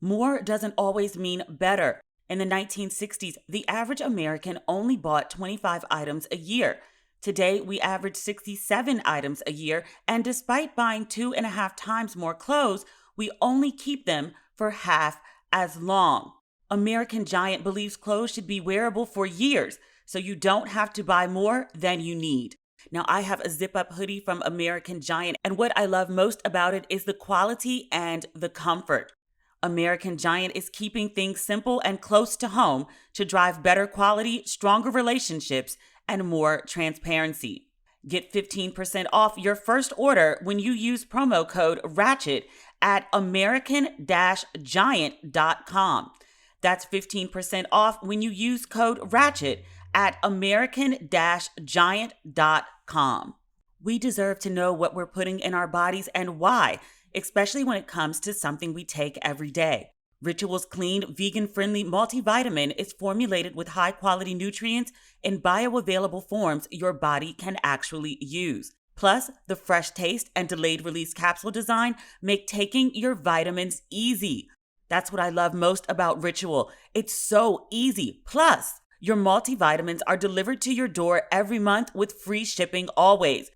More doesn't always mean better. In the 1960s, the average American only bought 25 items a year. Today, we average 67 items a year, and despite buying 2.5 times more clothes, we only keep them for half as long. American Giant believes clothes should be wearable for years, so you don't have to buy more than you need. Now, I have a zip-up hoodie from American Giant, and what I love most about it is the quality and the comfort. American Giant is keeping things simple and close to home to drive better quality, stronger relationships, and more transparency. Get 15% off your first order when you use promo code RATCHET at american-giant.com. That's 15% off when you use code RATCHET at american-giant.com. We deserve to know what we're putting in our bodies and why, especially when it comes to something we take every day. Ritual's clean, vegan-friendly multivitamin is formulated with high-quality nutrients in bioavailable forms your body can actually use. Plus, the fresh taste and delayed-release capsule design make taking your vitamins easy. That's what I love most about Ritual. It's so easy. Plus, your multivitamins are delivered to your door every month with free shipping always.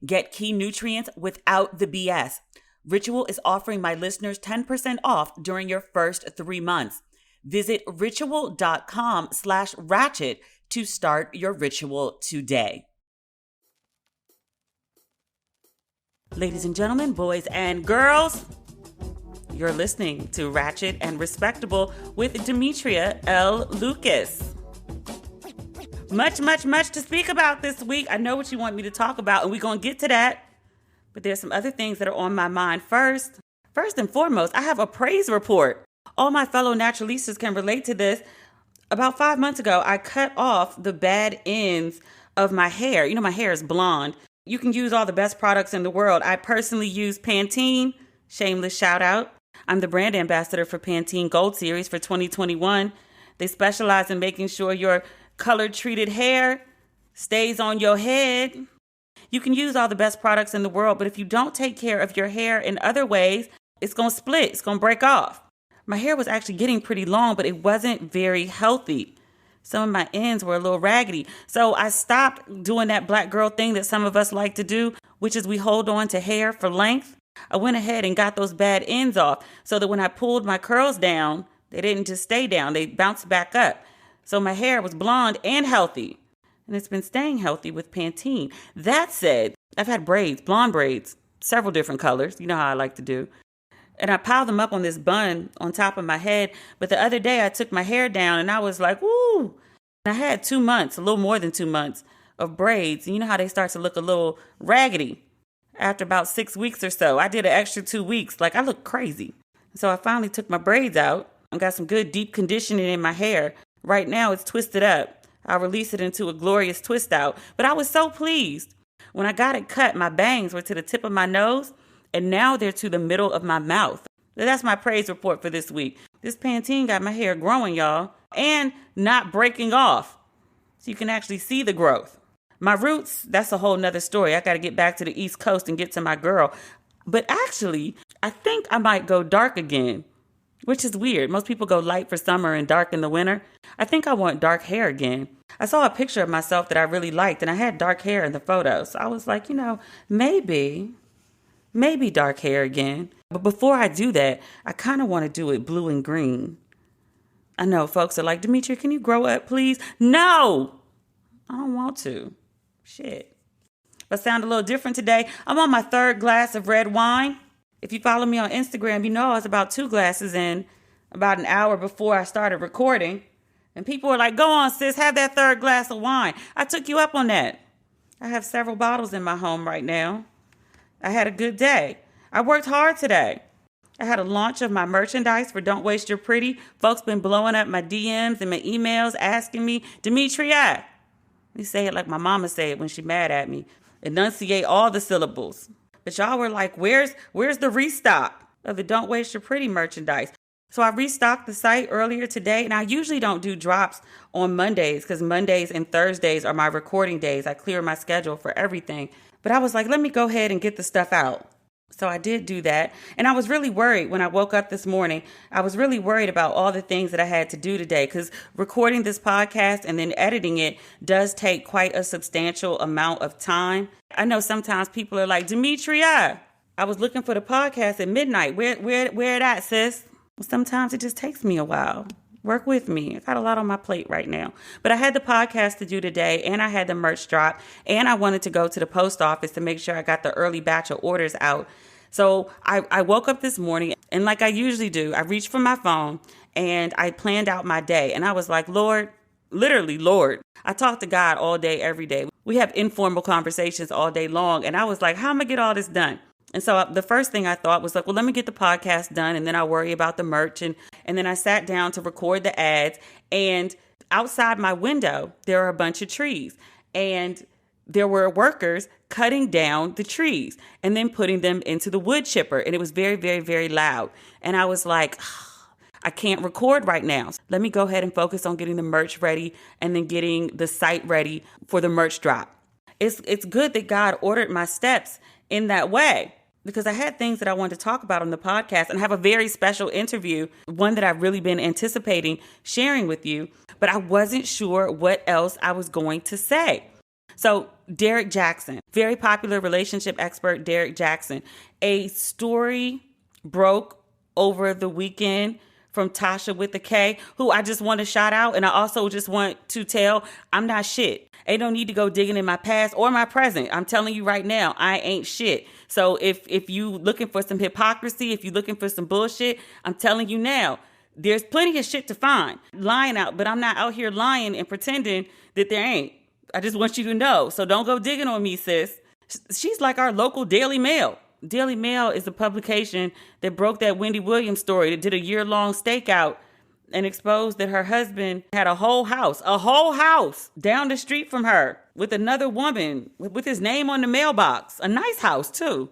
Get key nutrients without the BS. Ritual is offering my listeners 10% off during your first 3 months. Visit ritual.com/ratchet to start your ritual today. Ladies and gentlemen, boys and girls, you're listening to Ratchet and Respectable with Demetria L. Lucas. Much to speak about this week. I know what you want me to talk about, and we're going to get to that. But there's some other things that are on my mind first. First and foremost, I have a praise report. All my fellow naturalistas can relate to this. About 5 months ago, I cut off the bad ends of my hair. You know, my hair is blonde. You can use all the best products in the world. I personally use Pantene. Shameless shout out. I'm the brand ambassador for Pantene Gold Series for 2021. They specialize in making sure your color-treated hair stays on your head. You can use all the best products in the world, but if you don't take care of your hair in other ways, it's going to split. It's going to break off. My hair was actually getting pretty long, but it wasn't very healthy. Some of my ends were a little raggedy. So I stopped doing that black girl thing that some of us like to do, which is we hold on to hair for length. I went ahead and got those bad ends off so that when I pulled my curls down, they didn't just stay down. They bounced back up. So my hair was blonde and healthy. And it's been staying healthy with Pantene. That said, I've had braids, blonde braids, several different colors. You know how I like to do. And I piled them up on this bun on top of my head. But the other day I took my hair down and I was like, woo. And I had 2 months, a little more than 2 months of braids. And you know how they start to look a little raggedy after about 6 weeks or so. I did an extra 2 weeks. Like I look crazy. So I finally took my braids out and got some good deep conditioning in my hair. Right now it's twisted up. I'll release it into a glorious twist out. But I was so pleased. When I got it cut, my bangs were to the tip of my nose, and now they're to the middle of my mouth. That's my praise report for this week. This Pantene got my hair growing, y'all, and not breaking off. So you can actually see the growth. My roots, that's a whole nother story. I got to get back to the East Coast and get to my girl. But actually, I think I might go dark again, which is weird. Most people go light for summer and dark in the winter. I think I want dark hair again. I saw a picture of myself that I really liked, and I had dark hair in the photo. So I was like, maybe dark hair again. But before I do that, I kind of want to do it blue and green. I know folks are like, Demetria, can you grow up, please? No, I don't want to. Shit. But I sound a little different today. I'm on my 3rd glass of red wine. If you follow me on Instagram, you know I was about 2 glasses in about an hour before I started recording. And people were like, go on, sis, have that 3rd glass of wine. I took you up on that. I have several bottles in my home right now. I had a good day. I worked hard today. I had a launch of my merchandise for Don't Waste Your Pretty. Folks been blowing up my DMs and my emails asking me, Demetria, let me say it like my mama say it when she mad at me. Enunciate all the syllables. But y'all were like, where's the restock of the Don't Waste Your Pretty merchandise? So I restocked the site earlier today, and I usually don't do drops on Mondays because Mondays and Thursdays are my recording days. I clear my schedule for everything. But I was like, let me go ahead and get the stuff out. So I did do that. And I was really worried when I woke up this morning. I was really worried about all the things that I had to do today, because recording this podcast and then editing it does take quite a substantial amount of time. I know sometimes people are like, Demetria, I was looking for the podcast at midnight. Where that, sis? Sometimes it just takes me a while. Work with me. I got a lot on my plate right now. But I had the podcast to do today, and I had the merch drop, and I wanted to go to the post office to make sure I got the early batch of orders out. So I woke up this morning, and like I usually do, I reached for my phone and I planned out my day. And I was like, Lord, literally, Lord, I talk to God all day, every day. We have informal conversations all day long. And I was like, how am I going to get all this done? And so the first thing I thought was like, well, let me get the podcast done, and then I'll worry about the merch. And then I sat down to record the ads, and outside my window, there are a bunch of trees, and there were workers cutting down the trees and then putting them into the wood chipper. And it was very, very, very loud. And I was like, I can't record right now. Let me go ahead and focus on getting the merch ready and then getting the site ready for the merch drop. It's good that God ordered my steps in that way, because I had things that I wanted to talk about on the podcast, and I have a very special interview, one that I've really been anticipating sharing with you, but I wasn't sure what else I was going to say. So Derrick Jackson, very popular relationship expert, Derrick Jackson, a story broke over the weekend from Tasha with the K, who I just want to shout out. And I also just want to tell, I'm not shit. Ain't no need to go digging in my past or my present. I'm telling you right now, I ain't shit. So if you looking for some hypocrisy, if you looking for some bullshit, I'm telling you now, there's plenty of shit to find. Lying out, but I'm not out here lying and pretending that there ain't. I just want you to know. So don't go digging on me, sis. She's like our local Daily Mail. Daily Mail is a publication that broke that Wendy Williams story, that did a year-long stakeout and exposed that her husband had a whole house down the street from her with another woman with his name on the mailbox. A nice house, too.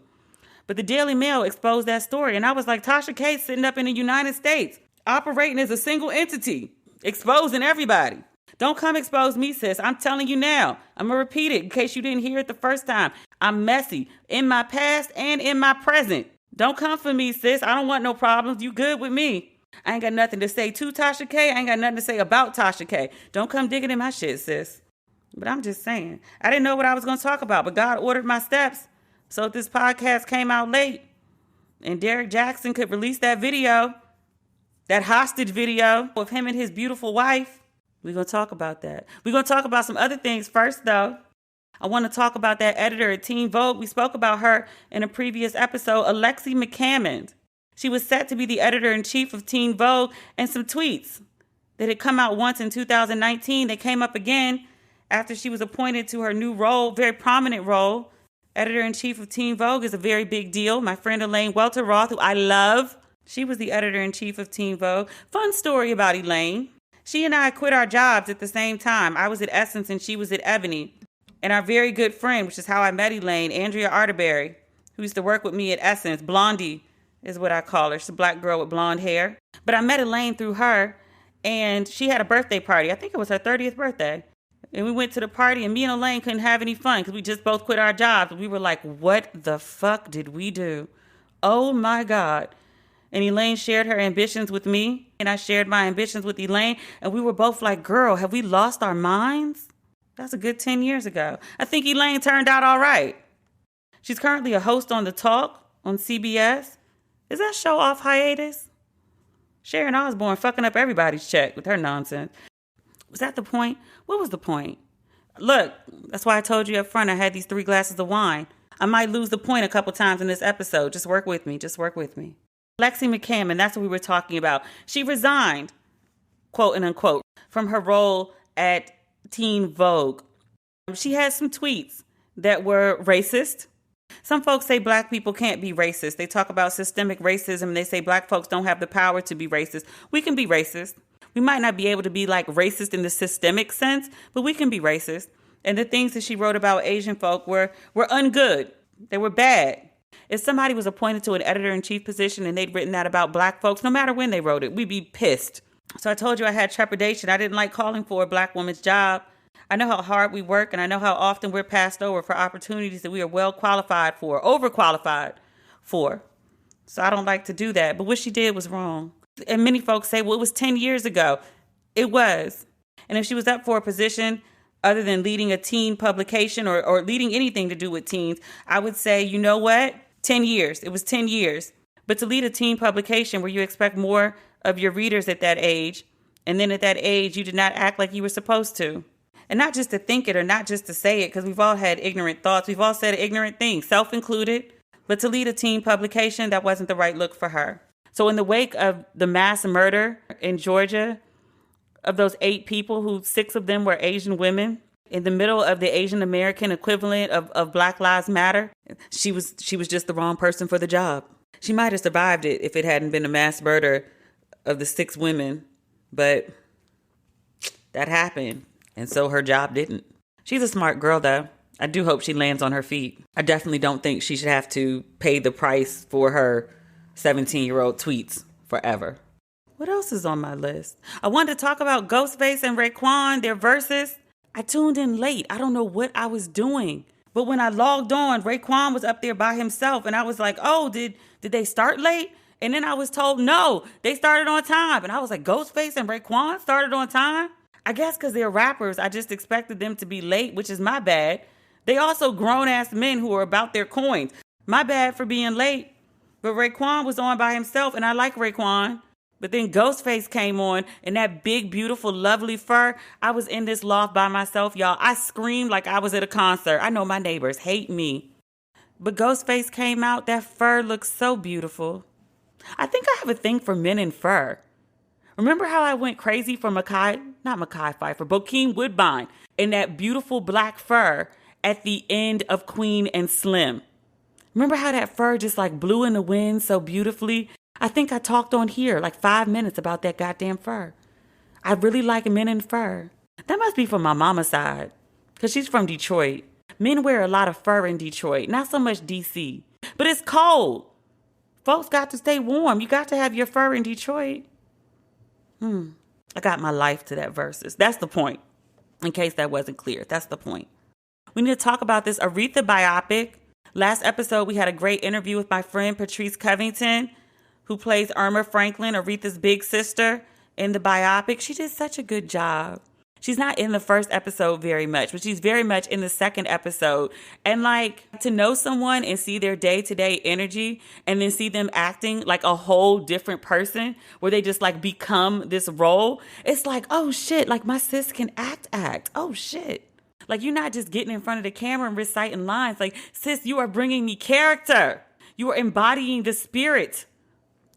But the Daily Mail exposed that story. And I was like, Tasha K sitting up in the United States, operating as a single entity, exposing everybody. Don't come expose me, sis. I'm telling you now. I'm going to repeat it in case you didn't hear it the first time. I'm messy in my past and in my present. Don't come for me, sis. I don't want no problems. You good with me. I ain't got nothing to say to Tasha K. I ain't got nothing to say about Tasha K. Don't come digging in my shit, sis. But I'm just saying. I didn't know what I was going to talk about, but God ordered my steps. So if this podcast came out late and Derrick Jackson could release that video, that hostage video of him and his beautiful wife, we're going to talk about that. We're going to talk about some other things first, though. I want to talk about that editor at Teen Vogue. We spoke about her in a previous episode, Alexi McCammond. She was set to be the editor-in-chief of Teen Vogue, and some tweets that had come out once in 2019, they came up again after she was appointed to her new role, very prominent role. Editor-in-chief of Teen Vogue is a very big deal. My friend Elaine Welter-Roth, who I love, she was the editor-in-chief of Teen Vogue. Fun story about Elaine. She and I quit our jobs at the same time. I was at Essence and she was at Ebony. And our very good friend, which is how I met Elaine, Andrea Arterberry, who used to work with me at Essence, Blondie is what I call her. She's a black girl with blonde hair. But I met Elaine through her, and she had a birthday party. I think it was her 30th birthday. And we went to the party, and me and Elaine couldn't have any fun because we just both quit our jobs. We were like, what the fuck did we do? Oh, my God. And Elaine shared her ambitions with me, and I shared my ambitions with Elaine. And we were both like, girl, have we lost our minds? That's a good 10 years ago. I think Elaine turned out all right. She's currently a host on The Talk on CBS. Is that show off hiatus? Sharon Osbourne fucking up everybody's check with her nonsense. Was that the point? What was the point? Look, that's why I told you up front I had these 3 glasses of wine. I might lose the point a couple times in this episode. Just work with me. Just work with me. Lexi McCammond, that's what we were talking about. She resigned, quote and unquote, from her role at Teen Vogue. She had some tweets that were racist. Some folks say black people can't be racist. They talk about systemic racism. They say black folks don't have the power to be racist. We can be racist. We might not be able to be like racist in the systemic sense, but we can be racist. And the things that she wrote about Asian folk were ungood. They were bad. If somebody was appointed to an editor-in-chief position and they'd written that about black folks, no matter when they wrote it, we'd be pissed. So I told you I had trepidation. I didn't like calling for a black woman's job. I know how hard we work, and I know how often we're passed over for opportunities that we are well qualified for, overqualified for. So I don't like to do that. But what she did was wrong. And many folks say, well, it was 10 years ago. It was. And if she was up for a position other than leading a teen publication or leading anything to do with teens, I would say, you know what? 10 years. It was 10 years. But to lead a teen publication where you expect more of your readers at that age, and then at that age, you did not act like you were supposed to. And not just to think it or not just to say it, because we've all had ignorant thoughts. We've all said ignorant things, self-included. But to lead a teen publication, that wasn't the right look for her. So in the wake of the mass murder in Georgia, of those 8 people who 6 of them were Asian women, in the middle of the Asian American equivalent of Black Lives Matter, she was just the wrong person for the job. She might have survived it if it hadn't been a mass murder of the 6 women, but that happened. And so her job didn't. She's a smart girl, though. I do hope she lands on her feet. I definitely don't think she should have to pay the price for her 17-year-old tweets forever. What else is on my list? I wanted to talk about Ghostface and Raekwon, their Verzuz. I tuned in late. I don't know what I was doing. But when I logged on, Raekwon was up there by himself. And I was like, oh, did they start late? And then I was told, no, they started on time. And I was like, Ghostface and Raekwon started on time? I guess because they're rappers, I just expected them to be late, which is my bad. They also grown-ass men who are about their coins. My bad for being late. But Raekwon was on by himself, and I like Raekwon. But then Ghostface came on in that big, beautiful, lovely fur. I was in this loft by myself, y'all. I screamed like I was at a concert. I know my neighbors hate me. But Ghostface came out. That fur looks so beautiful. I think I have a thing for men in fur. Remember how I went crazy for Bokeem Woodbine in that beautiful black fur at the end of Queen and Slim? Remember how that fur just like blew in the wind so beautifully? I think I talked on here like 5 minutes about that goddamn fur. I really like men in fur. That must be from my mama's side, because she's from Detroit. Men wear a lot of fur in Detroit, not so much DC. But it's cold. Folks got to stay warm. You got to have your fur in Detroit. I got my life to that Verzuz. That's the point. In case that wasn't clear, that's the point. We need to talk about this Aretha biopic. Last episode, we had a great interview with my friend Patrice Covington, who plays Irma Franklin, Aretha's big sister, in the biopic. She did such a good job. She's not in the first episode very much, but she's very much in the second episode. And like, to know someone and see their day-to-day energy and then see them acting like a whole different person where they just like become this role. It's like, oh shit, like my sis can act. Oh shit. Like you're not just getting in front of the camera and reciting lines. Like, sis, you are bringing me character. You are embodying the spirit.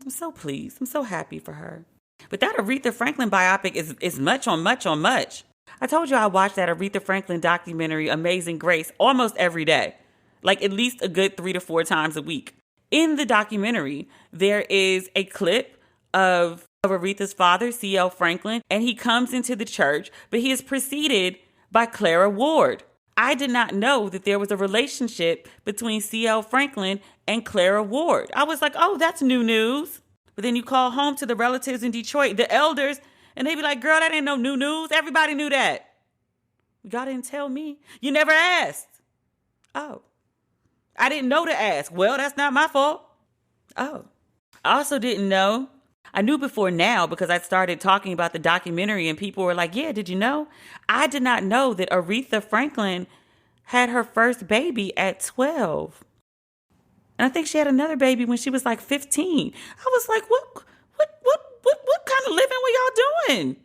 I'm so pleased. I'm so happy for her. But that Aretha Franklin biopic is much on much. I told you I watched that Aretha Franklin documentary, Amazing Grace, almost every day. Like at least a good 3 to 4 times a week. In the documentary, there is a clip of Aretha's father, C.L. Franklin, and he comes into the church, but he is preceded by Clara Ward. I did not know that there was a relationship between C.L. Franklin and Clara Ward. I was like, oh, that's new news. But then you call home to the relatives in Detroit, the elders, and they be like, girl, that ain't no new news. Everybody knew that. Y'all didn't tell me. You never asked. Oh, I didn't know to ask. Well, that's not my fault. Oh, I also didn't know. I knew before now because I started talking about the documentary and people were like, yeah, did you know? I did not know that Aretha Franklin had her first baby at 12. And I think she had another baby when she was like 15. I was like, what kind of living were y'all doing?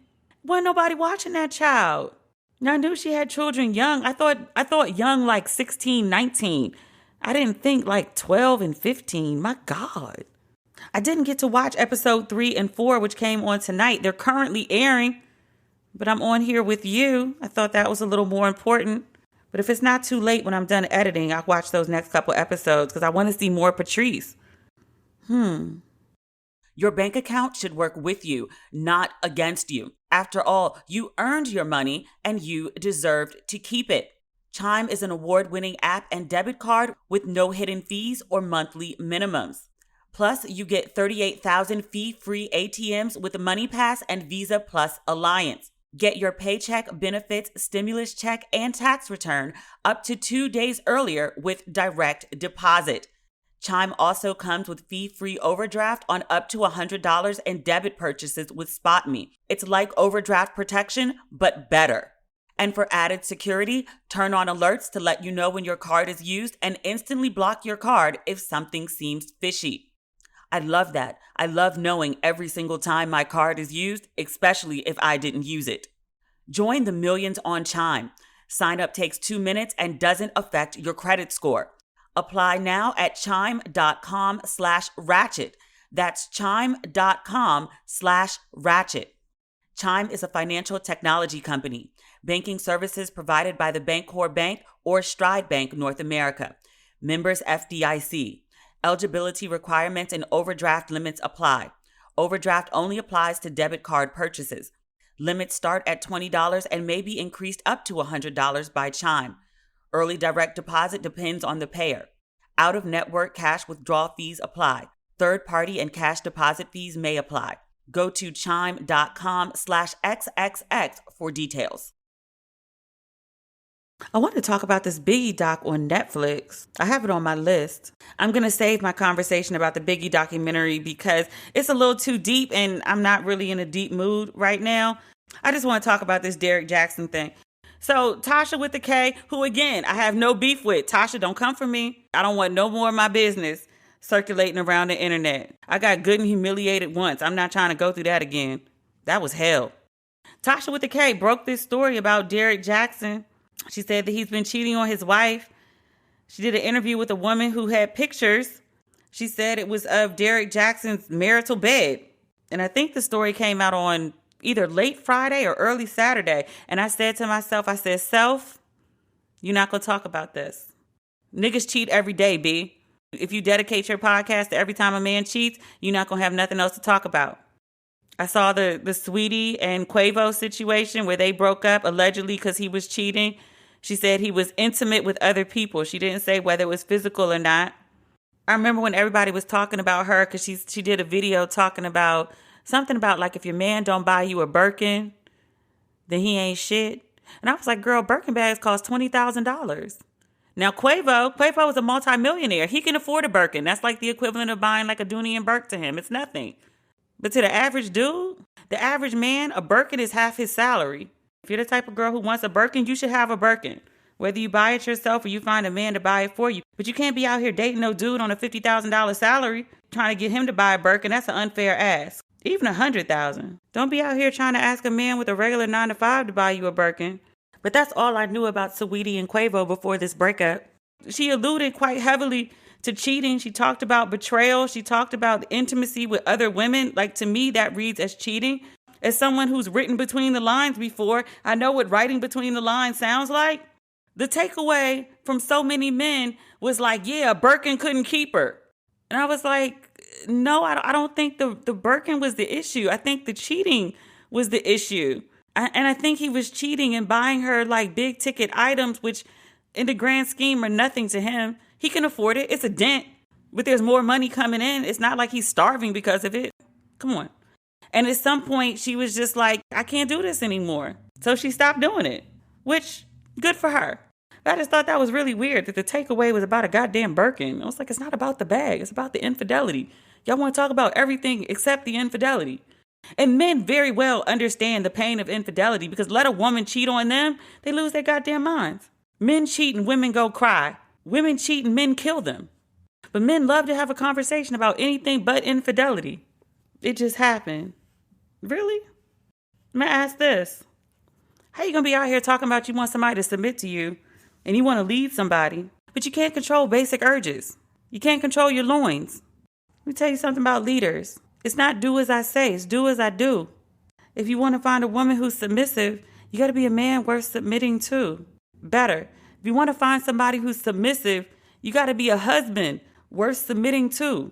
Wasn't nobody watching that child. And I knew she had children young. I thought young like 16, 19. I didn't think like 12 and 15. My God. I didn't get to watch episode 3 and 4, which came on tonight. They're currently airing, but I'm on here with you. I thought that was a little more important. But if it's not too late when I'm done editing, I'll watch those next couple episodes because I want to see more Patrice. Your bank account should work with you, not against you. After all, you earned your money and you deserved to keep it. Chime is an award-winning app and debit card with no hidden fees or monthly minimums. Plus, you get 38,000 fee-free ATMs with the MoneyPass and Visa Plus Alliance. Get your paycheck, benefits, stimulus check, and tax return up to 2 days earlier with direct deposit. Chime also comes with fee-free overdraft on up to $100 in debit purchases with SpotMe. It's like overdraft protection, but better. And for added security, turn on alerts to let you know when your card is used and instantly block your card if something seems fishy. I love that. I love knowing every single time my card is used, especially if I didn't use it. Join the millions on Chime. Sign up takes 2 minutes and doesn't affect your credit score. Apply now at chime.com/ratchet. That's chime.com/ratchet. Chime is a financial technology company. Banking services provided by the Bancorp Bank or Stride Bank North America. Members FDIC. Eligibility requirements and overdraft limits apply. Overdraft only applies to debit card purchases. Limits start at $20 and may be increased up to $100 by Chime. Early direct deposit depends on the payer. Out-of-network cash withdrawal fees apply. Third-party and cash deposit fees may apply. Go to chime.com/XXX for details. I want to talk about this Biggie doc on Netflix. I have it on my list. I'm going to save my conversation about the Biggie documentary because it's a little too deep and I'm not really in a deep mood right now. I just want to talk about this Derrick Jackson thing. So Tasha with the K, who again, I have no beef with. Tasha, don't come for me. I don't want no more of my business circulating around the internet. I got good and humiliated once. I'm not trying to go through that again. That was hell. Tasha with the K broke this story about Derrick Jackson. She said that he's been cheating on his wife. She did an interview with a woman who had pictures. She said it was of Derrick Jackson's marital bed. And I think the story came out on either late Friday or early Saturday. And I said to myself, I said, self, you're not going to talk about this. Niggas cheat every day, B. If you dedicate your podcast to every time a man cheats, you're not going to have nothing else to talk about. I saw the Saweetie and Quavo situation where they broke up allegedly because he was cheating. She said he was intimate with other people. She didn't say whether it was physical or not. I remember when everybody was talking about her because she did a video talking about something about like if your man don't buy you a Birkin, then he ain't shit. And I was like, girl, Birkin bags cost $20,000. Now Quavo is a multimillionaire. He can afford a Birkin. That's like the equivalent of buying like a Dooney and Burke to him. It's nothing. But to the average dude, the average man, a Birkin is half his salary. If you're the type of girl who wants a Birkin, you should have a Birkin. Whether you buy it yourself or you find a man to buy it for you. But you can't be out here dating no dude on a $50,000 salary trying to get him to buy a Birkin. That's an unfair ask. Even $100,000. Don't be out here trying to ask a man with a regular 9-to-5 to buy you a Birkin. But that's all I knew about Saweetie and Quavo before this breakup. She alluded quite heavily to cheating. She talked about betrayal. She talked about intimacy with other women. Like, to me, that reads as cheating. As someone who's written between the lines before, I know what writing between the lines sounds like. The takeaway from so many men was like, yeah, Birkin couldn't keep her. And I was like, no, I don't think the Birkin was the issue. I think the cheating was the issue. And I think he was cheating and buying her like big ticket items, which in the grand scheme are nothing to him. He can afford it. It's a dent, but there's more money coming in. It's not like he's starving because of it. Come on. And at some point she was just like, I can't do this anymore. So she stopped doing it, which good for her. I just thought that was really weird that the takeaway was about a goddamn Birkin. I was like, it's not about the bag. It's about the infidelity. Y'all want to talk about everything except the infidelity. And men very well understand the pain of infidelity because let a woman cheat on them, they lose their goddamn minds. Men cheat and women go cry. Women cheat and men kill them. But men love to have a conversation about anything but infidelity. It just happened. Really? Let me ask this. How you gonna be out here talking about you want somebody to submit to you and you want to lead somebody, but you can't control basic urges? You can't control your loins. Let me tell you something about leaders. It's not do as I say, it's do as I do. If you want to find a woman who's submissive, you got to be a man worth submitting to. Better. If you want to find somebody who's submissive, you got to be a husband worth submitting to.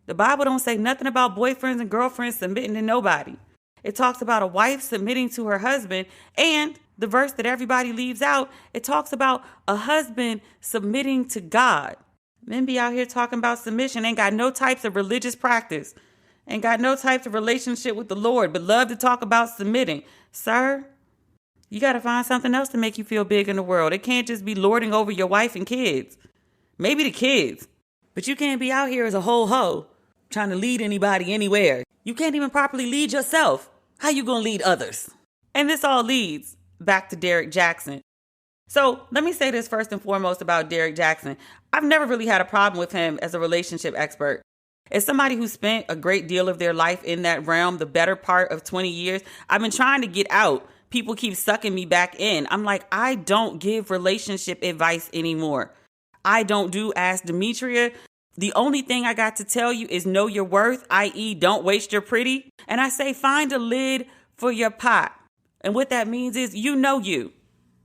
The Bible don't say nothing about boyfriends and girlfriends submitting to nobody. It talks about a wife submitting to her husband, and the verse that everybody leaves out, it talks about a husband submitting to God. Men be out here talking about submission, ain't got no types of religious practice, ain't got no types of relationship with the Lord, but love to talk about submitting. Sir, you got to find something else to make you feel big in the world. It can't just be lording over your wife and kids. Maybe the kids, But you can't be out here as a whole hoe trying to lead anybody anywhere. You can't even properly lead yourself. How you gonna lead others? And this all leads back to Derrick Jackson. So let me say this first and foremost about Derrick Jackson. I've never really had a problem with him as a relationship expert. As somebody who spent a great deal of their life in that realm, the better part of 20 years, I've been trying to get out. People keep sucking me back in. I'm like, I don't give relationship advice anymore. I don't do Ask Demetria. The only thing I got to tell you is know your worth, i.e. don't waste your pretty. And I say find a lid for your pot. And what that means is you know you.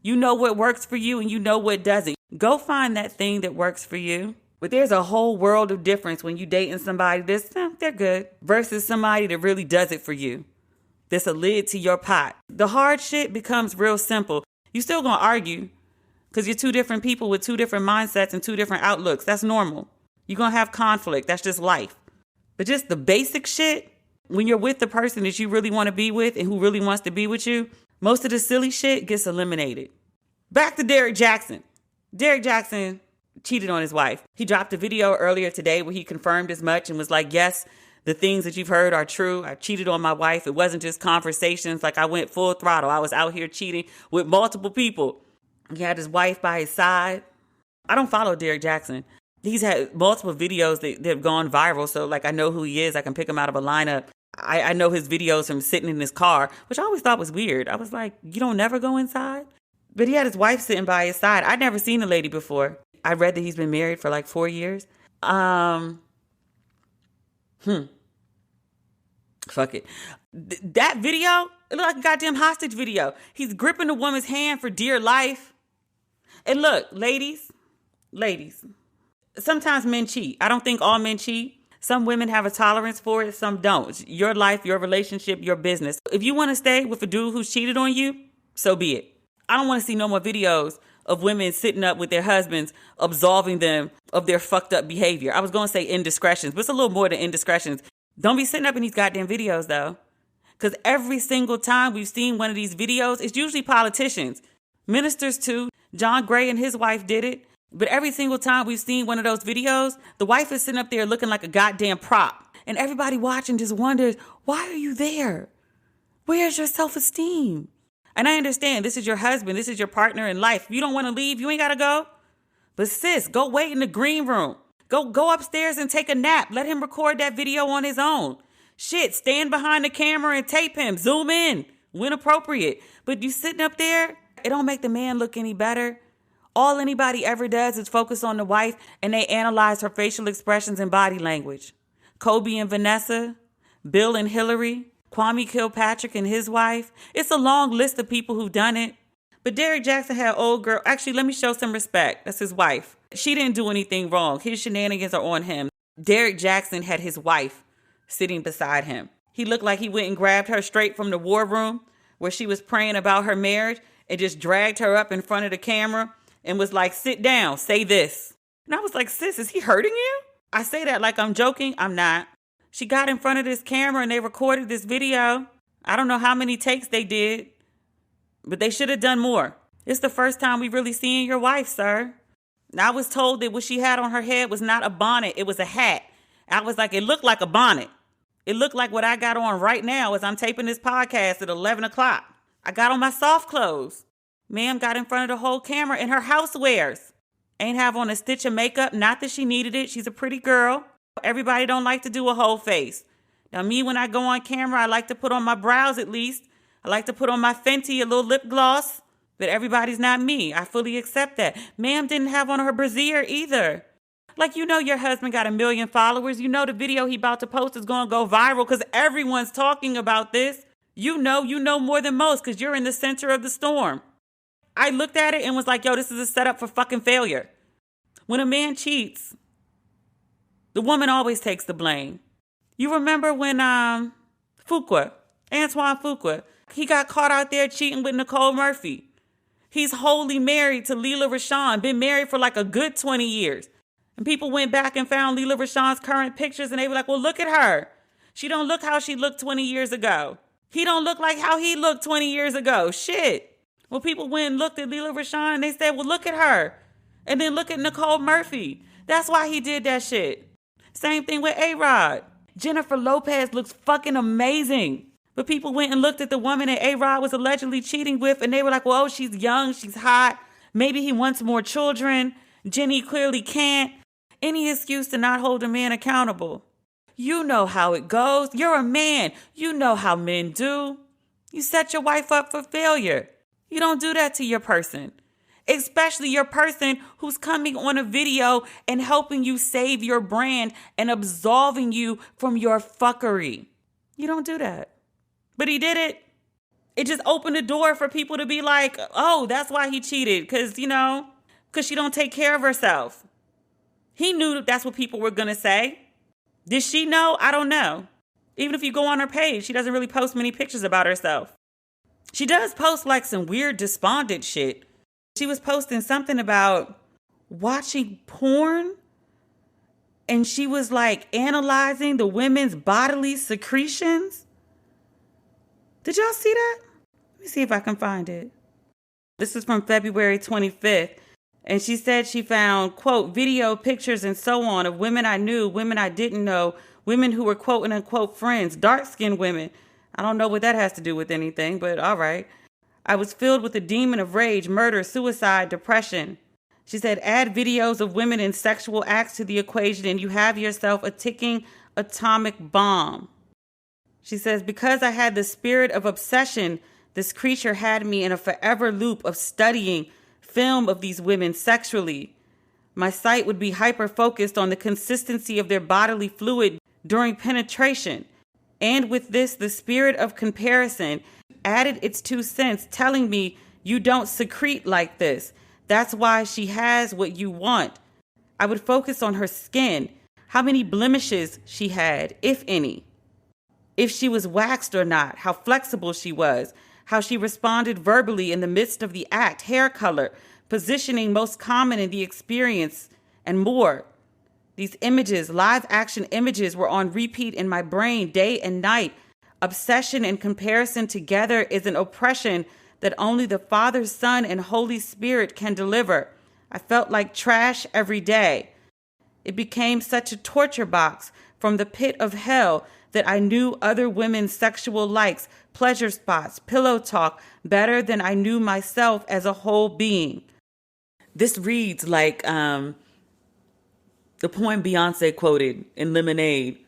You know what works for you and you know what doesn't. Go find that thing that works for you. But there's a whole world of difference when you dating somebody that's, they're good, versus somebody that really does it for you. That's a lid to your pot. The hard shit becomes real simple. You still gonna argue because you're two different people with two different mindsets and two different outlooks. That's normal. You're gonna have conflict. That's just life. But just the basic shit, when you're with the person that you really want to be with and who really wants to be with you, most of the silly shit gets eliminated. Back to Derrick Jackson. Derrick Jackson cheated on his wife. He dropped a video earlier today where he confirmed as much and was like, yes, the things that you've heard are true. I cheated on my wife. It wasn't just conversations. Like I went full throttle. I was out here cheating with multiple people. He had his wife by his side. I don't follow Derrick Jackson. He's had multiple videos that have gone viral. So like I know who he is. I can pick him out of a lineup. I know his videos from sitting in his car, which I always thought was weird. I was like, you don't never go inside? But he had his wife sitting by his side. I'd never seen the lady before. I read that he's been married for like 4 years. Fuck it. That video, it looked like a goddamn hostage video. He's gripping the woman's hand for dear life. And look, ladies, sometimes men cheat. I don't think all men cheat. Some women have a tolerance for it, some don't. It's your life, your relationship, your business. If you want to stay with a dude who's cheated on you, so be it. I don't want to see no more videos of women sitting up with their husbands, absolving them of their fucked up behavior. I was going to say indiscretions, but it's a little more than indiscretions. Don't be sitting up in these goddamn videos, though. Because every single time we've seen one of these videos, it's usually politicians. Ministers, too. John Gray and his wife did it. But every single time we've seen one of those videos, the wife is sitting up there looking like a goddamn prop. And everybody watching just wonders, why are you there? Where's your self-esteem? And I understand this is your husband. This is your partner in life. If you don't want to leave, you ain't got to go. But sis, go wait in the green room. Go upstairs and take a nap. Let him record that video on his own. Shit, stand behind the camera and tape him. Zoom in when appropriate. But you sitting up there, it don't make the man look any better. All anybody ever does is focus on the wife and they analyze her facial expressions and body language. Kobe and Vanessa, Bill and Hillary, Kwame Kilpatrick and his wife. It's a long list of people who've done it. But Derrick Jackson had old girl. Actually, let me show some respect. That's his wife. She didn't do anything wrong. His shenanigans are on him. Derrick Jackson had his wife sitting beside him. He looked like he went and grabbed her straight from the war room where she was praying about her marriage and just dragged her up in front of the camera and was like, sit down, say this. And I was like, sis, is he hurting you? I say that like I'm joking. I'm not. She got in front of this camera and they recorded this video. I don't know how many takes they did, but they should have done more. It's the first time we really seen your wife, sir. And I was told that what she had on her head was not a bonnet. It was a hat. I was like, it looked like a bonnet. It looked like what I got on right now as I'm taping this podcast at 11 o'clock. I got on my soft clothes. Ma'am got in front of the whole camera in her housewares. Ain't have on a stitch of makeup. Not that she needed it. She's a pretty girl. Everybody don't like to do a whole face. Now me, when I go on camera, I like to put on my brows at least. I like to put on my Fenty, a little lip gloss. But everybody's not me. I fully accept that. Ma'am didn't have on her brassiere either. Like, you know your husband got 1 million followers. You know the video he about to post is going to go viral because everyone's talking about this. You know more than most because you're in the center of the storm. I looked at it and was like, yo, this is a setup for fucking failure. When a man cheats, the woman always takes the blame. You remember when Antoine Fuqua, he got caught out there cheating with Nicole Murphy. He's wholly married to Lela Rashawn, been married for like a good 20 years. And people went back and found Lela Rashawn's current pictures and they were like, well, look at her. She don't look how she looked 20 years ago. He don't look like how he looked 20 years ago. Shit. Well, people went and looked at Lela Rashawn and they said, well, look at her. And then look at Nicole Murphy. That's why he did that shit. Same thing with A-Rod. Jennifer Lopez looks fucking amazing. But people went and looked at the woman that A-Rod was allegedly cheating with, and they were like, well, she's young, she's hot. Maybe he wants more children. Jenny clearly can't. Any excuse to not hold a man accountable. You know how it goes. You're a man. You know how men do. You set your wife up for failure. You don't do that to your person. Especially your person who's coming on a video and helping you save your brand and absolving you from your fuckery. You don't do that. But he did it. It just opened the door for people to be like, oh, that's why he cheated. Because she don't take care of herself. He knew that's what people were going to say. Did she know? I don't know. Even if you go on her page, she doesn't really post many pictures about herself. She does post like some weird despondent shit. She was posting something about watching porn, and she was like analyzing the women's bodily secretions. Did y'all see that? Let me see if I can find it. This is from February 25th. And she said she found, quote, video, pictures, and so on of women I knew, women I didn't know, women who were quote and unquote friends, dark-skinned women. I don't know what that has to do with anything, but all right. I was filled with a demon of rage, murder, suicide, depression. She said, add videos of women in sexual acts to the equation and you have yourself a ticking atomic bomb. She says, because I had the spirit of obsession, this creature had me in a forever loop of studying film of these women sexually. My sight would be hyper-focused on the consistency of their bodily fluid during penetration. And with this, the spirit of comparison added its 2 cents, telling me, you don't secrete like this. That's why she has what you want. I would focus on her skin, how many blemishes she had, if any. If she was waxed or not, how flexible she was, how she responded verbally in the midst of the act, hair color, positioning most common in the experience, and more. These images, live action images, were on repeat in my brain day and night. Obsession and comparison together is an oppression that only the Father, Son, and Holy Spirit can deliver. I felt like trash every day. It became such a torture box from the pit of hell that I knew other women's sexual likes, pleasure spots, pillow talk better than I knew myself as a whole being. This reads like the poem Beyonce quoted in Lemonade.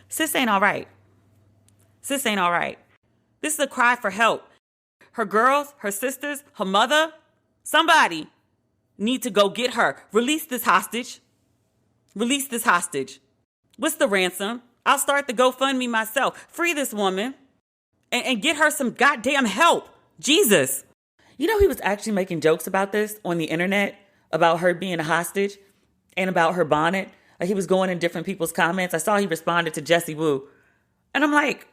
Sis ain't all right. Sis ain't all right. This is a cry for help. Her girls, her sisters, her mother, somebody need to go get her. Release this hostage. Release this hostage. What's the ransom? I'll start the GoFundMe myself. Free this woman and get her some goddamn help. Jesus. You know, he was actually making jokes about this on the internet, about her being a hostage and about her bonnet. Like, he was going in different people's comments. I saw he responded to Jessie Woo. And I'm like,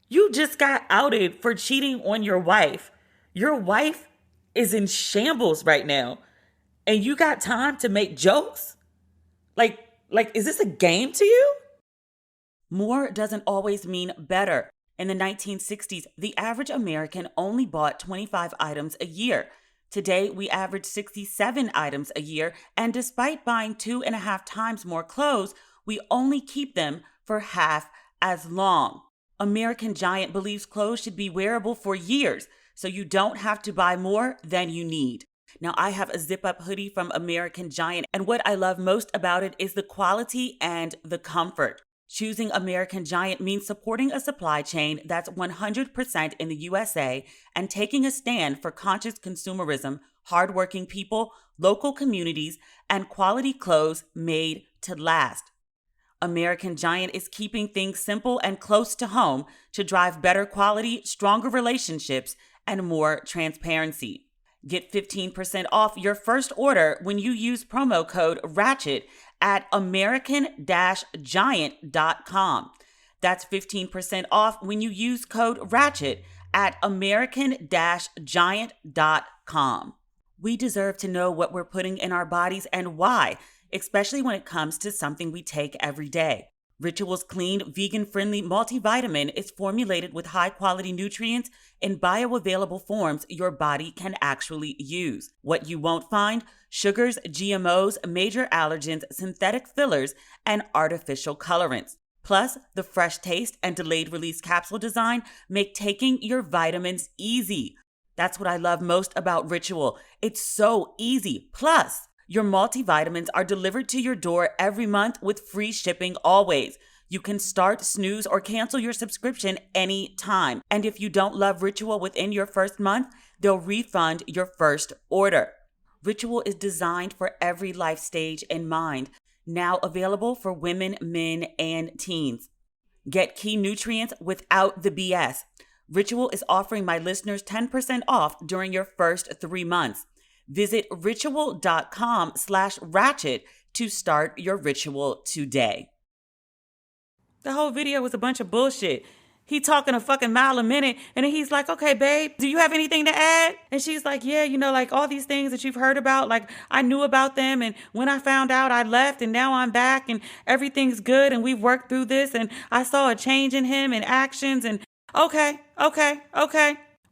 you just got outed for cheating on your wife. Your wife is in shambles right now. And you got time to make jokes? Like, is this a game to you? More doesn't always mean better. In the 1960s, the average American only bought 25 items a year. Today, we average 67 items a year, and despite buying 2.5 times more clothes, we only keep them for half as long. American Giant believes clothes should be wearable for years, so you don't have to buy more than you need. Now, I have a zip-up hoodie from American Giant, and what I love most about it is the quality and the comfort. Choosing American Giant means supporting a supply chain that's 100% in the USA and taking a stand for conscious consumerism, hardworking people, local communities, and quality clothes made to last. American Giant is keeping things simple and close to home to drive better quality, stronger relationships, and more transparency. Get 15% off your first order when you use promo code RATCHET at American-Giant.com. That's 15% off when you use code RATCHET at American-Giant.com. We deserve to know what we're putting in our bodies and why, especially when it comes to something we take every day. Ritual's clean, vegan-friendly multivitamin is formulated with high-quality nutrients in bioavailable forms your body can actually use. What you won't find? Sugars, GMOs, major allergens, synthetic fillers, and artificial colorants. Plus, the fresh taste and delayed release capsule design make taking your vitamins easy. That's what I love most about Ritual. It's so easy. Plus, your multivitamins are delivered to your door every month with free shipping always. You can start, snooze, or cancel your subscription anytime. And if you don't love Ritual within your first month, they'll refund your first order. Ritual is designed for every life stage in mind. Now available for women, men, and teens. Get key nutrients without the BS. Ritual is offering my listeners 10% off during your first 3 months. Visit ritual.com/ratchet to start your ritual today. The whole video was a bunch of bullshit. He talking a fucking mile a minute, and then he's like, okay, babe, do you have anything to add? And she's like, yeah, like all these things that you've heard about, like I knew about them, and when I found out, I left, and now I'm back, and everything's good, and we've worked through this, and I saw a change in him and actions, and okay.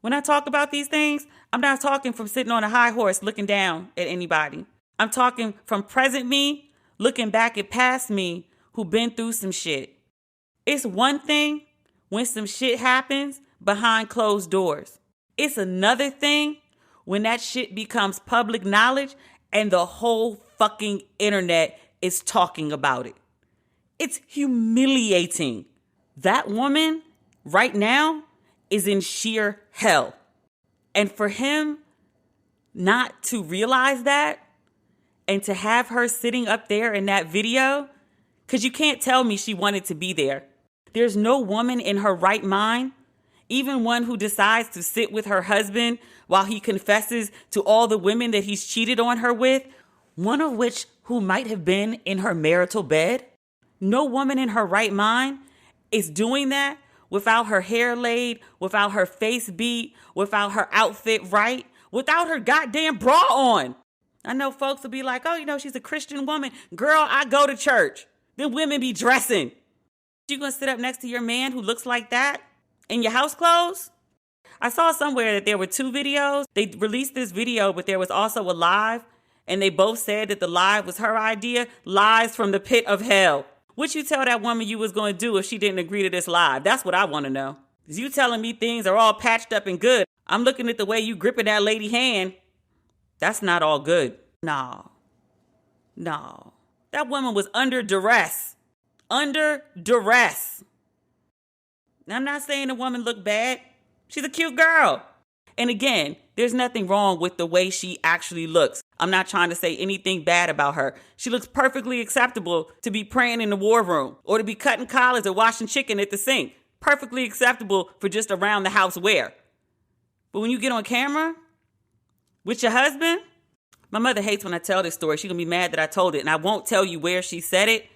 When I talk about these things, I'm not talking from sitting on a high horse looking down at anybody. I'm talking from present me, looking back at past me who been through some shit. It's one thing when some shit happens behind closed doors. It's another thing when that shit becomes public knowledge and the whole fucking internet is talking about it. It's humiliating. That woman right now is in sheer hell. And for him not to realize that and to have her sitting up there in that video, because you can't tell me she wanted to be there. There's no woman in her right mind, even one who decides to sit with her husband while he confesses to all the women that he's cheated on her with, one of which who might have been in her marital bed. No woman in her right mind is doing that without her hair laid, without her face beat, without her outfit right, without her goddamn bra on. I know folks will be like, oh, she's a Christian woman. Girl, I go to church. Then women be dressing. You gonna sit up next to your man who looks like that in your house clothes? I saw somewhere that there were 2 videos. They released this video, but there was also a live, and they both said that the live was her idea. Lies from the pit of hell. What you tell that woman you was gonna do if she didn't agree to this live? That's what I want to know. Is you telling me things are all patched up and good? I'm looking at the way you gripping that lady hand. That's not all good. No. That woman was under duress. Under duress. Now, I'm not saying the woman looked bad. She's a cute girl. And again, there's nothing wrong with the way she actually looks. I'm not trying to say anything bad about her. She looks perfectly acceptable to be praying in the war room or to be cutting collars or washing chicken at the sink. Perfectly acceptable for just around the house wear. But when you get on camera with your husband, my mother hates when I tell this story. She's going to be mad that I told it. And I won't tell you where she said it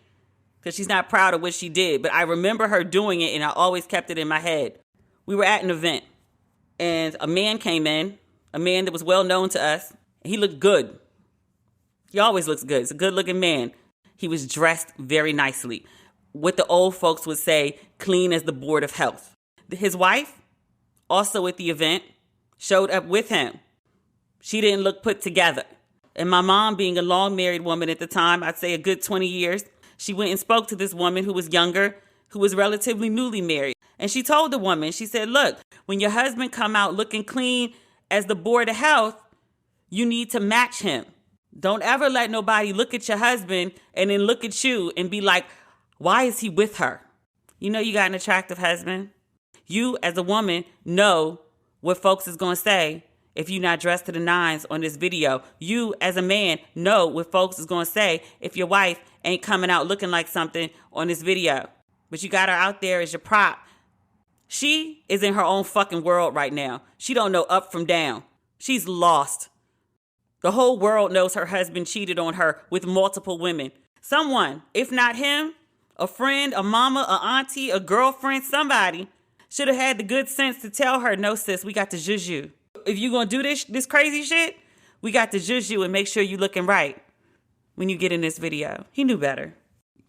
because she's not proud of what she did. But I remember her doing it, and I always kept it in my head. We were at an event, and a man came in, a man that was well known to us. He looked good. He always looks good. He's a good-looking man. He was dressed very nicely. What the old folks would say, clean as the board of health. His wife, also at the event, showed up with him. She didn't look put together. And my mom, being a long married woman at the time, I'd say a good 20 years, she went and spoke to this woman who was younger, who was relatively newly married. And she told the woman, she said, look, when your husband come out looking clean as the board of health, you need to match him. Don't ever let nobody look at your husband and then look at you and be like, why is he with her? You know you got an attractive husband. You, as a woman, know what folks is going to say if you're not dressed to the nines on this video. You, as a man, know what folks is going to say if your wife ain't coming out looking like something on this video. But you got her out there as your prop. She is in her own fucking world right now. She don't know up from down. She's lost. The whole world knows her husband cheated on her with multiple women. Someone, if not him, a friend, a mama, a auntie, a girlfriend, somebody should have had the good sense to tell her, no, sis, we got to zhuzh you. If you're going to do this crazy shit, we got to zhuzh you and make sure you looking right when you get in this video. He knew better.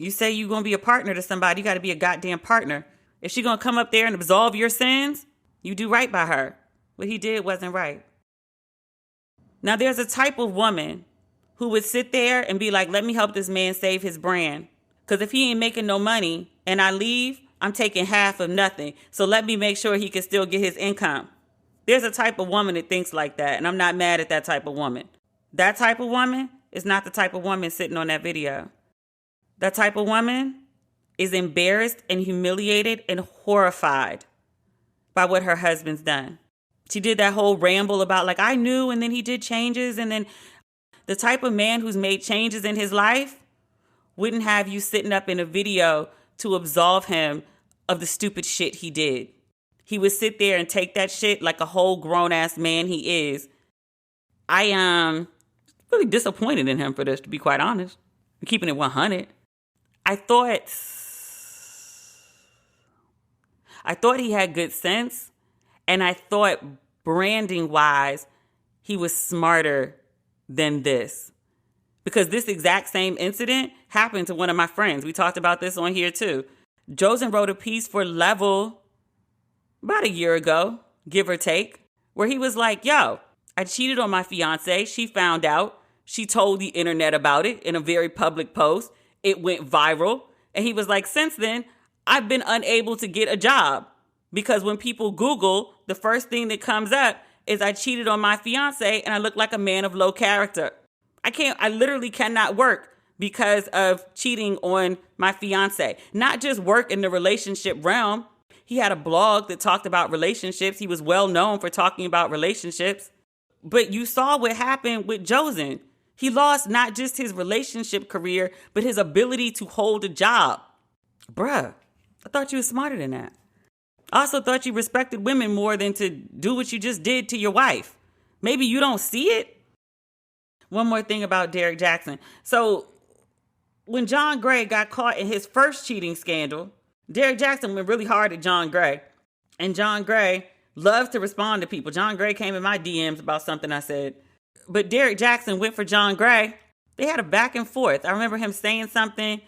You say you're going to be a partner to somebody, you got to be a goddamn partner. If she going to come up there and absolve your sins, you do right by her. What he did wasn't right. Now, there's a type of woman who would sit there and be like, let me help this man save his brand. Because if he ain't making no money and I leave, I'm taking half of nothing. So let me make sure he can still get his income. There's a type of woman that thinks like that, and I'm not mad at that type of woman. That type of woman is not the type of woman sitting on that video. That type of woman is embarrassed and humiliated and horrified by what her husband's done. She did that whole ramble about like, I knew, and then he did changes. And then the type of man who's made changes in his life wouldn't have you sitting up in a video to absolve him of the stupid shit he did. He would sit there and take that shit like a whole grown-ass man he is. I am really disappointed in him for this, to be quite honest. I'm keeping it 100. I thought he had good sense, and I thought branding-wise, he was smarter than this. Because this exact same incident happened to one of my friends. We talked about this on here too. Josen wrote a piece for Level about a year ago, give or take, where he was like, yo, I cheated on my fiance. She found out. She told the internet about it in a very public post. It went viral. And he was like, since then, I've been unable to get a job because when people Google, the first thing that comes up is I cheated on my fiance and I look like a man of low character. I literally cannot work because of cheating on my fiance. Not just work in the relationship realm. He had a blog that talked about relationships. He was well known for talking about relationships. But you saw what happened with Josen. He lost not just his relationship career, but his ability to hold a job. Bruh, I thought you were smarter than that. I also thought you respected women more than to do what you just did to your wife. Maybe you don't see it. One more thing about Derrick Jackson. So when John Gray got caught in his first cheating scandal, Derrick Jackson went really hard at John Gray. And John Gray loves to respond to people. John Gray came in my DMs about something I said. But Derrick Jackson went for John Gray. They had a back and forth. I remember him saying something,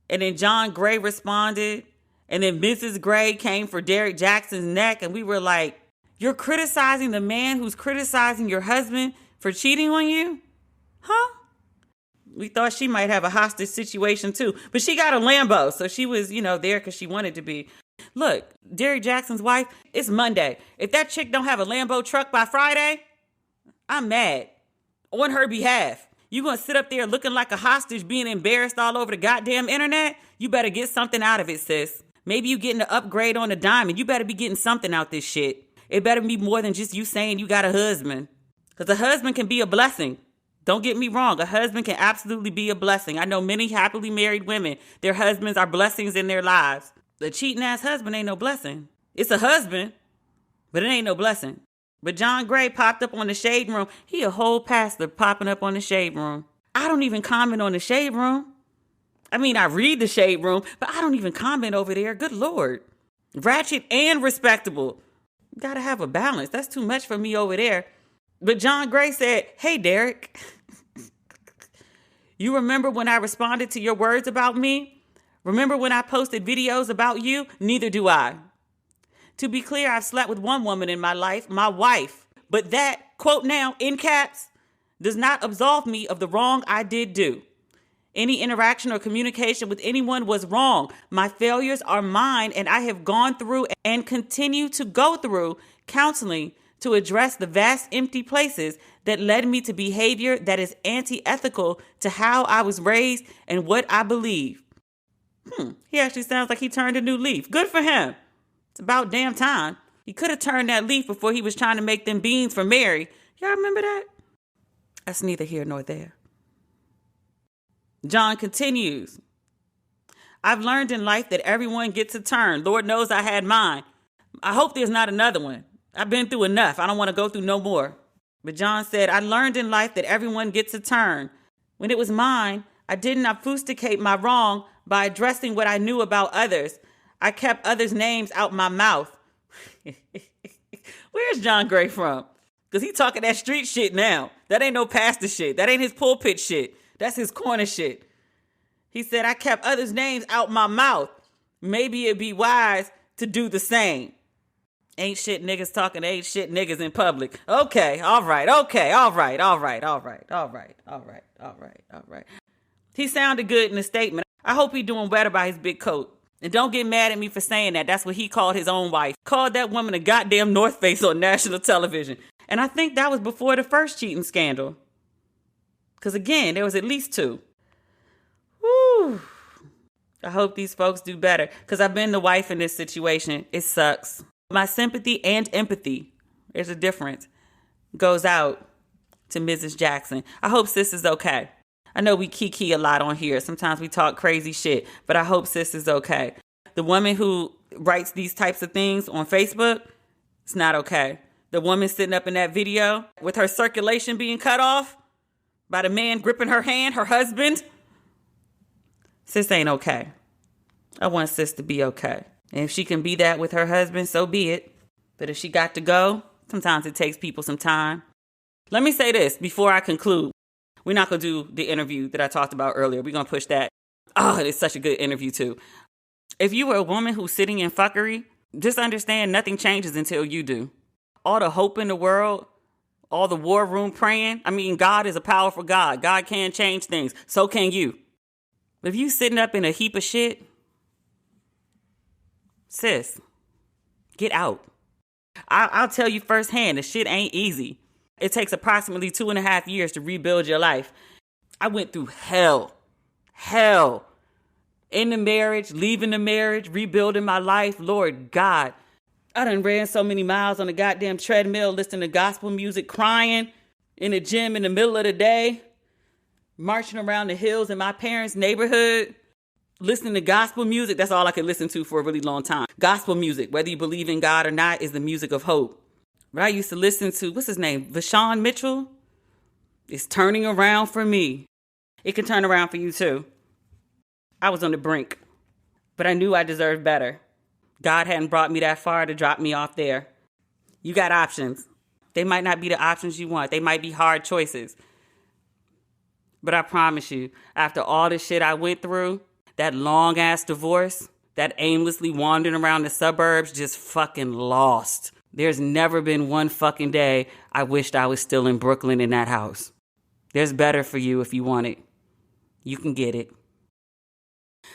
and then John Gray responded. And then Mrs. Gray came for Derrick Jackson's neck. And we were like, you're criticizing the man who's criticizing your husband for cheating on you? Huh? We thought she might have a hostage situation too. But she got a Lambo. So she was, there because she wanted to be. Look, Derrick Jackson's wife, it's Monday. If that chick don't have a Lambo truck by Friday, I'm mad. On her behalf. You gonna sit up there looking like a hostage, being embarrassed all over the goddamn internet? You better get something out of it, sis. Maybe you getting an upgrade on a diamond. You better be getting something out this shit. It better be more than just you saying you got a husband. Because a husband can be a blessing. Don't get me wrong. A husband can absolutely be a blessing. I know many happily married women. Their husbands are blessings in their lives. The cheating ass husband ain't no blessing. It's a husband, but it ain't no blessing. But John Gray popped up on the Shade Room. He a whole pastor popping up on the Shade Room. I don't even comment on the Shade Room. I mean, I read the Shade Room, but I don't even comment over there. Good Lord. Ratchet and Respectable. Gotta have a balance. That's too much for me over there. But John Gray said, hey, Derrick, you remember when I responded to your words about me? Remember when I posted videos about you? Neither do I. To be clear, I've slept with one woman in my life, my wife. But that, quote now, in caps, does not absolve me of the wrong I did do. Any interaction or communication with anyone was wrong. My failures are mine, and I have gone through and continue to go through counseling to address the vast empty places that led me to behavior that is anti-ethical to how I was raised and what I believe. He actually sounds like he turned a new leaf. Good for him. It's about damn time. He could have turned that leaf before he was trying to make them beans for Mary. Y'all remember that? That's neither here nor there. John continues. I've learned in life that everyone gets a turn. Lord knows I had mine. I hope there's not another one. I've been through enough. I don't want to go through no more. But John said, I learned in life that everyone gets a turn. When it was mine, I didn't obfuscate my wrong by addressing what I knew about others. I kept others' names out my mouth. Where's John Gray from? Because he talking that street shit now. That ain't no pastor shit. That ain't his pulpit shit. That's his corner shit. He said, I kept others' names out my mouth. Maybe it'd be wise to do the same. Ain't shit niggas talking to ain't shit niggas in public. Okay, all right, okay, all right. He sounded good in the statement. I hope he doing better by his big coat. And don't get mad at me for saying that. That's what he called his own wife. Called that woman a goddamn North Face on national television. And I think that was before the first cheating scandal. Because again, there was at least 2. Woo. I hope these folks do better. Because I've been the wife in this situation. It sucks. My sympathy and empathy, there's a difference, goes out to Mrs. Jackson. I hope sis is okay. I know we kiki a lot on here. Sometimes we talk crazy shit, but I hope sis is okay. The woman who writes these types of things on Facebook, it's not okay. The woman sitting up in that video with her circulation being cut off by the man gripping her hand, her husband. Sis ain't okay. I want sis to be okay. And if she can be that with her husband, so be it. But if she got to go, sometimes it takes people some time. Let me say this before I conclude. We're not going to do the interview that I talked about earlier. We're going to push that. Oh, it's such a good interview too. If you were a woman who's sitting in fuckery, just understand nothing changes until you do. All the hope in the world, all the war room praying. I mean, God is a powerful God. God can change things. So can you. But if you sitting up in a heap of shit, sis, get out. I'll tell you firsthand, the shit ain't easy. It takes approximately 2.5 years to rebuild your life. I went through hell. In the marriage, leaving the marriage, rebuilding my life. Lord God, I done ran so many miles on the goddamn treadmill, listening to gospel music, crying in the gym in the middle of the day, marching around the hills in my parents' neighborhood. Listening to gospel music, that's all I could listen to for a really long time. Gospel music, whether you believe in God or not, is the music of hope. But I used to listen to, what's his name? Vashawn Mitchell. It's turning around for me. It can turn around for you too. I was on the brink, but I knew I deserved better. God hadn't brought me that far to drop me off there. You got options. They might not be the options you want. They might be hard choices. But I promise you, after all the shit I went through, that long-ass divorce, that aimlessly wandering around the suburbs, just fucking lost. There's never been one fucking day I wished I was still in Brooklyn in that house. There's better for you if you want it. You can get it.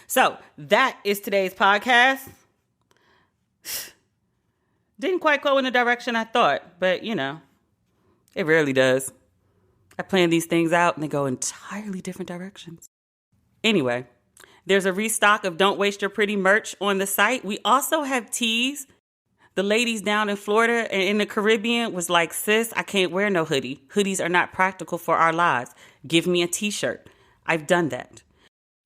So, that is today's podcast. Didn't quite go in the direction I thought, but, you know, it rarely does. I plan these things out and they go entirely different directions. Anyway. There's a restock of Don't Waste Your Pretty merch on the site. We also have tees. The ladies down in Florida and in the Caribbean was like, sis, I can't wear no hoodie. Hoodies are not practical for our lives. Give me a t-shirt. I've done that.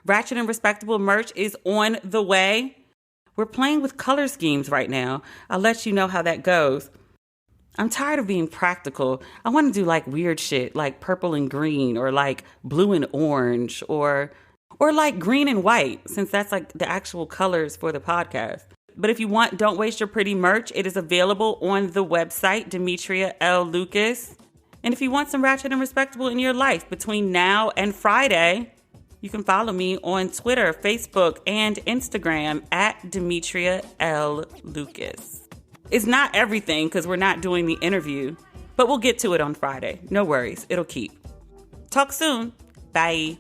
Ratchet and Respectable merch is on the way. We're playing with color schemes right now. I'll let you know how that goes. I'm tired of being practical. I want to do like weird shit like purple and green or like blue and orange or like green and white, since that's like the actual colors for the podcast. But if you want Don't Waste Your Pretty merch, it is available on the website, Demetria L. Lucas. And if you want some Ratchet and Respectable in your life between now and Friday, you can follow me on Twitter, Facebook, and Instagram at Demetria L. Lucas. It's not everything because we're not doing the interview, but we'll get to it on Friday. No worries. It'll keep. Talk soon. Bye.